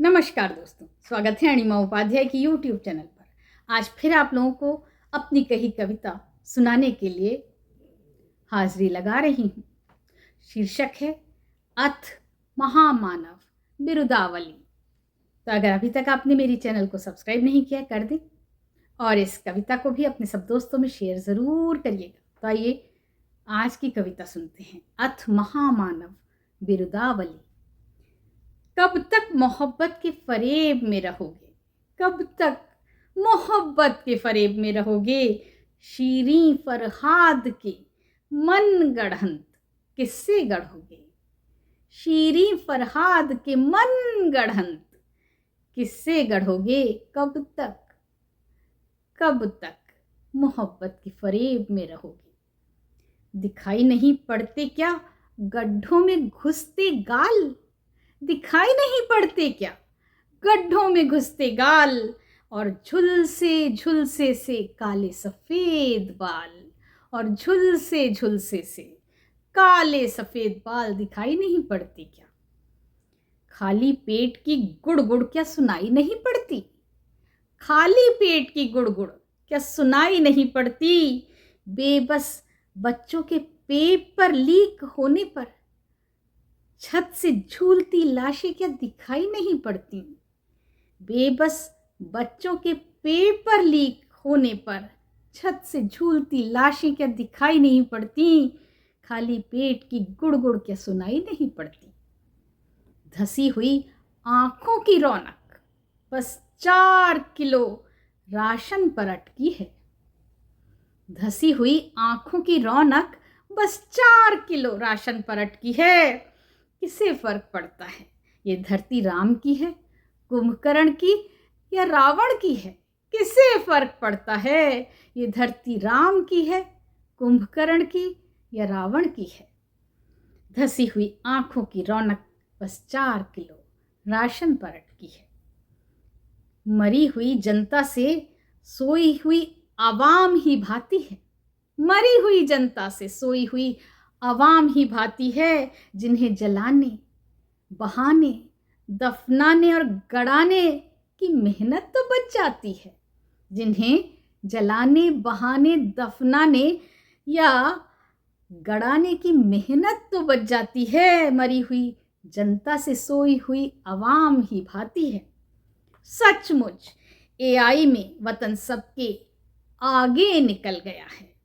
नमस्कार दोस्तों, स्वागत है अणिमा उपाध्याय की यूट्यूब चैनल पर। आज फिर आप लोगों को अपनी कही कविता सुनाने के लिए हाजिरी लगा रही हूँ। शीर्षक है अथ महामानव बिरुदावली। तो अगर अभी तक आपने मेरी चैनल को सब्सक्राइब नहीं किया कर दें और इस कविता को भी अपने सब दोस्तों में शेयर ज़रूर करिएगा। तो आइए आज की कविता सुनते हैं। अथ महामानव बिरुदावली। कब तक मोहब्बत के फरेब में रहोगे, कब तक मोहब्बत के फरेब में रहोगे। शीरीं फरहाद के मन गढ़ंत किससे गढ़ोगे। शीरीं फरहाद के मन गढ़ंत किससे गढ़ोगे। कब तक मोहब्बत के फरेब में रहोगे। दिखाई नहीं पड़ते क्या गड्ढों में घुसते गाल, दिखाई नहीं पड़ते क्या गड्ढों में घुसते गाल। और झुलसे से काले सफेद बाल, और झुलसे से काले सफेद बाल दिखाई नहीं पड़ते क्या। खाली पेट की गुड़ क्या सुनाई नहीं पड़ती, खाली पेट की गुड़ क्या सुनाई नहीं पड़ती। बेबस बच्चों के पेपर लीक होने पर छत से झूलती लाशें क्या दिखाई नहीं पड़ती। बेबस बच्चों के पेपर लीक होने पर छत से झूलती लाशें क्या दिखाई नहीं पड़ती। खाली पेट की गुड़ क्या सुनाई नहीं पड़ती। धसी हुई आंखों की रौनक बस 4 किलो राशन पर अटकी है। धसी हुई आंखों की रौनक बस 4 किलो राशन पर अटकी है। किसे फर्क पड़ता है ये धरती राम की है, कुंभकर्ण की या रावण की है। किसे फर्क पड़ता है ये धरती राम की है, कुंभकर्ण की या रावण की है। धसी हुई आंखों की रौनक बस 4 किलो राशन पर अटकी है। मरी हुई जनता से सोई हुई आवाम ही भाती है। मरी हुई जनता से सोई हुई आवाम ही भाती है। जिन्हें जलाने बहाने दफनाने और गड़ाने की मेहनत तो बच जाती है। जिन्हें जलाने बहाने दफनाने या गड़ाने की मेहनत तो बच जाती है। मरी हुई जनता से सोई हुई आवाम ही भाती है। सचमुच एआई में वतन सबके आगे निकल गया है।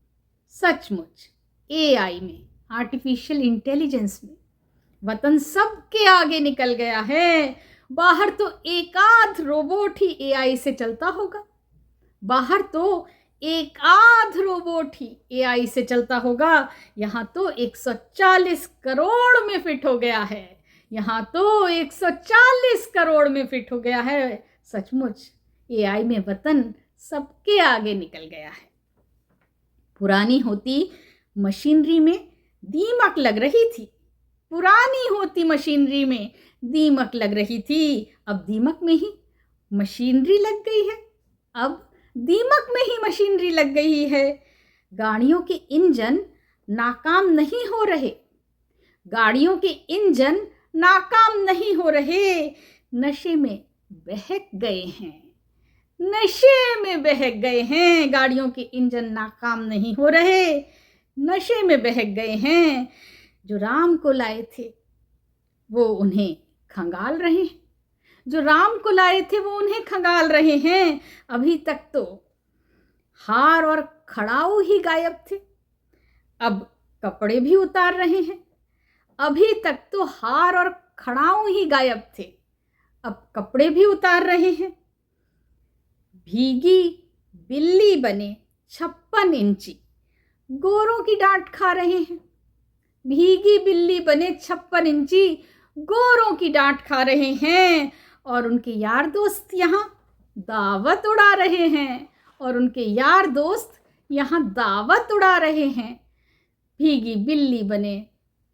सचमुच एआई में, आर्टिफिशियल इंटेलिजेंस में वतन सबके आगे निकल गया है। बाहर तो एक आध रोबोट ही एआई से चलता होगा, बाहर तो एक आध रोबोट ही एआई से चलता होगा। यहाँ तो 140 करोड़ में फिट हो गया है, यहाँ तो 140 करोड़ में फिट हो गया है। सचमुच एआई में वतन सबके आगे निकल गया है। पुरानी होती मशीनरी में दीमक लग रही थी, पुरानी होती मशीनरी में दीमक लग रही थी। अब दीमक में ही मशीनरी लग गई है, अब दीमक में ही मशीनरी लग गई है। गाड़ियों के इंजन नाकाम नहीं हो रहे, गाड़ियों के इंजन नाकाम नहीं हो रहे। नशे में बहक गए हैं, नशे में बहक गए हैं। गाड़ियों के इंजन नाकाम नहीं हो रहे, नशे में बहक गए हैं। जो राम को लाए थे वो उन्हें खंगाल रहे हैं, जो राम को लाए थे वो उन्हें खंगाल रहे हैं। अभी तक तो हार और खड़ाऊ ही गायब थे, अब कपड़े भी उतार रहे हैं। अभी तक तो हार और खड़ाऊ ही गायब थे, अब कपड़े भी उतार रहे हैं। भीगी बिल्ली बने 56 इंची गोरों की डांट खा रहे हैं। भीगी बिल्ली बने 56 इंची गोरों की डांट खा रहे हैं। और उनके यार दोस्त यहाँ दावत उड़ा रहे हैं, और उनके यार दोस्त यहाँ दावत उड़ा रहे हैं। भीगी बिल्ली बने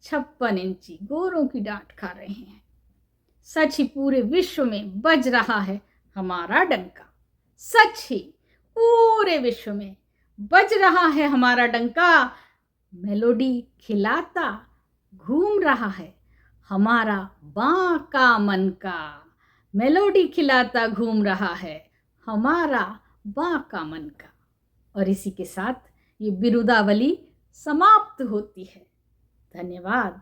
56 इंची गोरों की डांट खा रहे हैं। सच ही पूरे विश्व में बज रहा है हमारा डंका, सच ही पूरे विश्व में बज रहा है हमारा डंका। मेलोडी खिलाता घूम रहा है हमारा बांका मन का, मेलोडी खिलाता घूम रहा है हमारा बांका मन का। और इसी के साथ ये बिरुदावली समाप्त होती है। धन्यवाद।